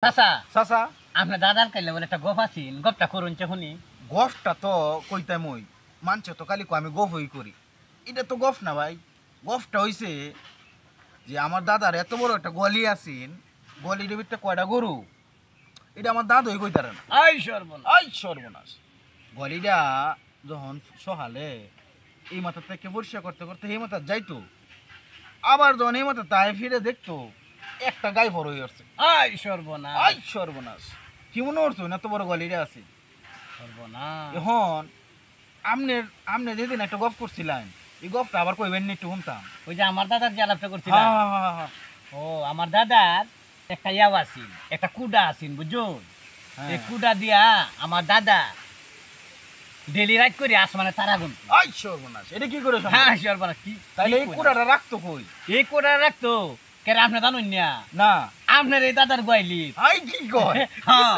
চাচা চাচা আপনার দাদার কাইলে বলে একটা গপ আছিন গপটা করুন শুনি। গফটা তো কইতাম ওই মানছে তো কালি আমি গফই করি। এটা তো গফ না ভাই, গফটা হইছে যে আমার দাদার এত বড় একটা গলি আছেন, গলির ভিতরে কয়টা গরু, এটা আমার দাদুই কইতারে না। আই সর্বনাশ। আই সর্বনাশ। গলিটা যখন সহালে এই মাথা থেকে পরিষ্কার করতে করতে এই মাথা যাইতো, আবার যখন এই মাথা তাই ফিরে দেখতো একটা গাই বড় হয়ে আসছে। আই সর্বনাশ। আই সর্বনাশ, কি মনে করছো এত বড় গলিটা আছে? সর্বনাশ। এখন আমনের আমনে যেদিন একটা গপ করছিলেন, এই গপটা আবার কইবেন নি একটু শুনতাম। ওই যে আমার দাদার যে আলাপটা করছিলাম, হ্যাঁ ও আমার দাদার একটা ইয়াও আছিন, একটা কুডা আছিন বুঝুন। এই কুডা দিয়া আমার দাদা ডেলি রাইড করে আসমানে তারা গুন। আই সর্বনাশ, এটা কি করে সম্ভব? হ্যাঁ সর্বনাশ কি তাইলে এই কুড়াটা রাখতো কই? এই কুডা রাখতো কেন আপনি জানুন না? না আপনার এই দাদার গোয়াইলি। আই কি কয়? হ্যাঁ